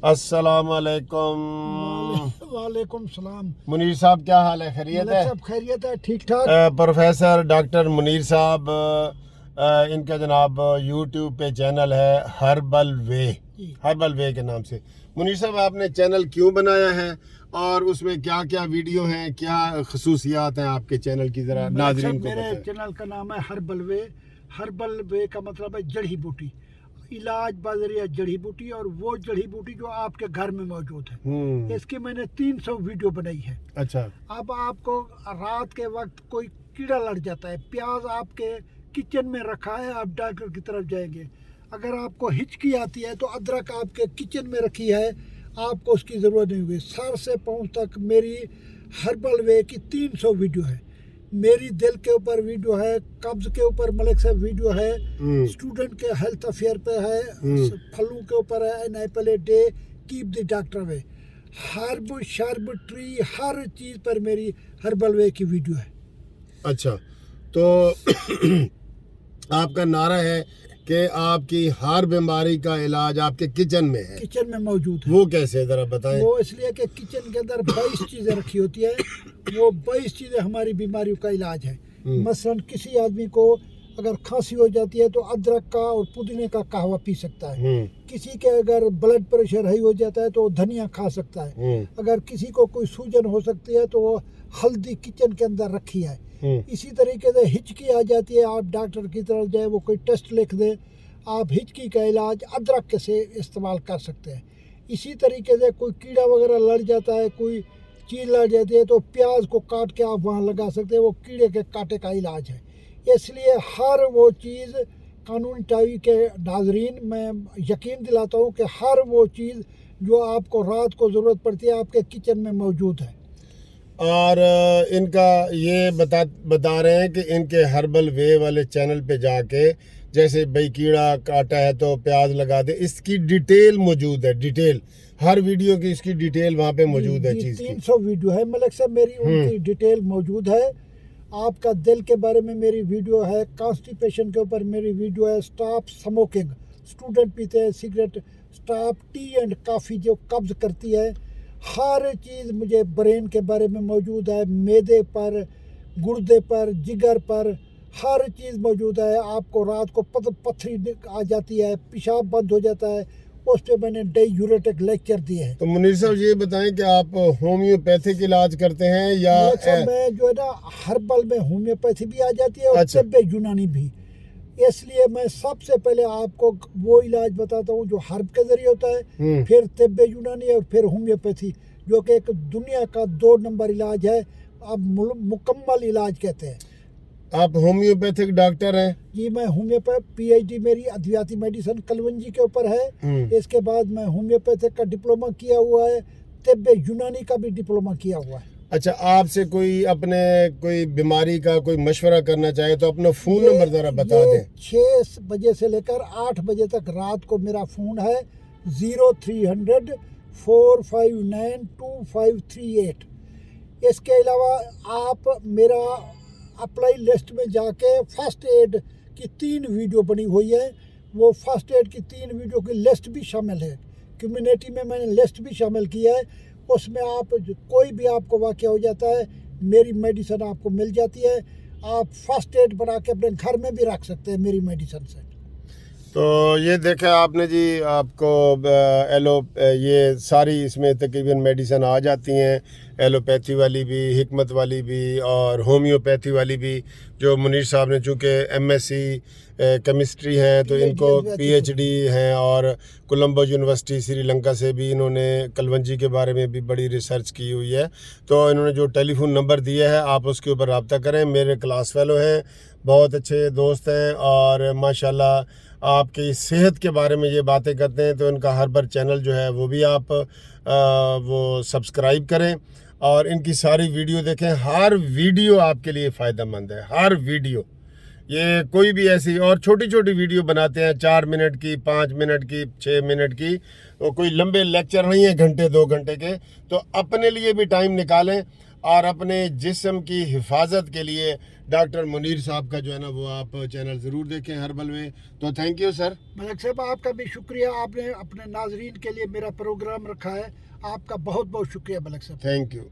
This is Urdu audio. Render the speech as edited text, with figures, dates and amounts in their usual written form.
السلام علیکم۔ وعلیکم السلام۔ منیر صاحب کیا حال ہے؟ خیریت ہے؟ سب خیریت ہے، ٹھیک ٹھاک۔ پروفیسر ڈاکٹر منیر صاحب، ان کا جناب یوٹیوب پہ چینل ہے ہربل وے کے نام سے۔ منیر صاحب آپ نے چینل کیوں بنایا ہے اور اس میں کیا کیا ویڈیو ہیں، کیا خصوصیات ہیں آپ کے چینل کی، ذرا ناظرین کو میرے بتائیں۔ چینل کا نام ہے ہربل وے۔ ہربل وے کا مطلب ہے جڑی بوٹی، علاج بذریعہ جڑی بوٹی، اور وہ جڑی بوٹی جو آپ کے گھر میں موجود ہے۔ اس کی میں نے 300 ویڈیو بنائی ہے۔ اچھا، اب آپ کو رات کے وقت کوئی کیڑا لڑ جاتا ہے، پیاز آپ کے کچن میں رکھا ہے، آپ ڈاکٹر کی طرف جائیں گے۔ اگر آپ کو ہچکی آتی ہے تو ادرک آپ کے کچن میں رکھی ہے، آپ کو اس کی ضرورت نہیں ہوگی۔ سر سے پاؤں تک میری ہربل وے کی 300 ویڈیو ہے۔ میری دل کے اوپر ویڈیو ہے، قبض کے اوپر ملک صاحب ویڈیو ہے، اسٹوڈنٹ کے ہیلتھ افیئر پہ ہے، پھلوں کے اوپر ہے، an apple a day, keep the doctor way, herb shrub tree, ہر چیز پر میری ہربل وے کی ویڈیو ہے۔ اچھا، تو آپ کا نعرہ ہے کہ آپ کی ہر بیماری کا علاج آپ کے کچن میں ہے، کچن میں موجود ہے۔ وہ کیسے ذرا بتائیں؟ وہ اس لیے کہ کچن کے اندر 22 چیزیں رکھی ہوتی ہے، وہ 22 چیزیں ہماری بیماریوں کا علاج ہے۔ مثلاً کسی آدمی کو اگر کھانسی ہو جاتی ہے تو ادرک کا اور پودینے کا قہوہ پی سکتا ہے۔ کسی کے اگر بلڈ پریشر ہائی ہو جاتا ہے تو وہ دھنیا کھا سکتا ہے۔ اگر کسی کو کوئی سوجن ہو سکتی ہے تو وہ ہلدی کچن کے اندر رکھی ہے۔ اسی طریقے سے ہچکی آ جاتی ہے، آپ ڈاکٹر کی طرف جائے، وہ کوئی ٹیسٹ لکھ دے، آپ ہچکی کا علاج ادرک سے استعمال کر سکتے ہیں۔ اسی طریقے سے کوئی کیڑا وغیرہ لڑ جاتا ہے، کوئی چیز لڑ جاتی ہے تو پیاز کو کاٹ کے آپ وہاں لگا سکتے ہیں، وہ کیڑے کے کاٹے کا علاج ہے۔ اس لیے ہر وہ چیز قانون ٹائی کے ناظرین، میں یقین دلاتا ہوں کہ ہر وہ چیز جو آپ کو رات کو ضرورت پڑتی ہے آپ کے کچن میں موجود ہے۔ اور ان کا یہ بتا رہے ہیں کہ ان کے ہربل وے والے چینل پہ جا کے، جیسے بھئی کیڑا کاٹا ہے تو پیاز لگا دے، اس کی ڈیٹیل موجود ہے، ڈیٹیل ہر ویڈیو کی اس کی ڈیٹیل وہاں پہ موجود ہے چیز کی۔ 300 ویڈیو ہے ملک صاحب، میری ان کی ڈیٹیل موجود ہے۔ آپ کا دل کے بارے میں میری ویڈیو ہے، کانسٹیپیشن کے اوپر میری ویڈیو ہے، سٹاپ سموکنگ، اسٹوڈنٹ پیتے ہیں سگریٹ، سٹاپ ٹی اینڈ کافی جو قبض کرتی ہے، ہر چیز مجھے برین کے بارے میں موجود ہے، معدے پر، گردے پر، جگر پر، ہر چیز موجود ہے۔ آپ کو رات کو پتھری آ جاتی ہے، پیشاب بند ہو جاتا ہے، اس پہ میں نے ڈائی یوریٹک لیکچر دیے ہیں۔ تو منیر صاحب یہ بتائیں کہ آپ ہومیوپیتھک علاج کرتے ہیں یا میں جو ہے نا ہربل میں ہومیوپیتھی بھی آ جاتی ہے اور طب یونانی بھی، اس لیے میں سب سے پہلے آپ کو وہ علاج بتاتا ہوں جو ہرب کے ذریعے ہوتا ہے، پھر طب یونانی اور پھر ہومیوپیتھی، جو کہ ایک دنیا کا 2 نمبر علاج ہے، اب مکمل علاج کہتے ہیں۔ آپ ہومیوپیتھک ڈاکٹر ہیں؟ جی، میں پی ایچ ڈی میری ادویاتی میڈیسن کلونجی کے اوپر ہے۔ اس کے بعد میں ہومیوپیتھک کا ڈپلومہ کیا ہوا ہے، طب یونانی کا بھی ڈپلومہ کیا ہوا ہے۔ اچھا، آپ سے کوئی اپنے کوئی بیماری کا کوئی مشورہ کرنا چاہے تو اپنا فون نمبر ذرا بتا دیں۔ 6 بجے سے لے کر 8 بجے تک رات کو میرا فون ہے 0300 459 2538۔ اس کے علاوہ آپ میرا اپلائی لسٹ میں جا کے فرسٹ ایڈ کی 3 ویڈیو بنی ہوئی ہے، وہ فرسٹ ایڈ کی 3 ویڈیو کی لسٹ بھی شامل ہے، کمیونٹی میں نے لسٹ بھی شامل کیا ہے۔ اس میں آپ کوئی بھی آپ کو واقعہ ہو جاتا ہے، میری میڈیسن آپ کو مل جاتی ہے، آپ فرسٹ ایڈ بنا کے اپنے گھر میں بھی رکھ سکتے ہیں میری میڈیسن سے۔ تو یہ دیکھیں آپ نے جی، آپ کو یہ ساری اس میں تقریباً میڈیسن آ جاتی ہیں، ایلوپیتھی والی بھی، حکمت والی بھی اور ہومیوپیتھی والی بھی۔ جو منیر صاحب نے چونکہ ایم ایس سی کیمسٹری ہیں تو ان کو پی ایچ ڈی ہیں، اور کولمبو یونیورسٹی سری لنکا سے بھی انہوں نے کلونجی کے بارے میں بھی بڑی ریسرچ کی ہوئی ہے۔ تو انہوں نے جو ٹیلی فون نمبر دیا ہے آپ اس کے اوپر رابطہ کریں۔ میرے کلاس فیلو ہیں، بہت اچھے دوست ہیں، اور ماشاءاللہ آپ کی صحت کے بارے میں یہ باتیں کرتے ہیں۔ تو ان کا ہربل چینل جو ہے وہ بھی آپ وہ سبسکرائب کریں اور ان کی ساری ویڈیو دیکھیں۔ ہر ویڈیو آپ کے لیے فائدہ مند ہے، ہر ویڈیو۔ یہ کوئی بھی ایسی اور چھوٹی چھوٹی ویڈیو بناتے ہیں، 4 منٹ کی، 5 منٹ کی، 6 منٹ کی، تو کوئی لمبے لیکچر نہیں ہے گھنٹے 2 گھنٹے کے۔ تو اپنے لیے بھی ٹائم نکالیں اور اپنے جسم کی حفاظت کے لیے ڈاکٹر منیر صاحب کا جو ہے نا وہ آپ چینل ضرور دیکھیں ہربل میں. تو تھینک یو سر. ملک صاحب آپ کا بھی شکریہ, آپ نے اپنے ناظرین کے لیے میرا پروگرام رکھا ہے, آپ کا بہت بہت شکریہ ملک صاحب. Thank you.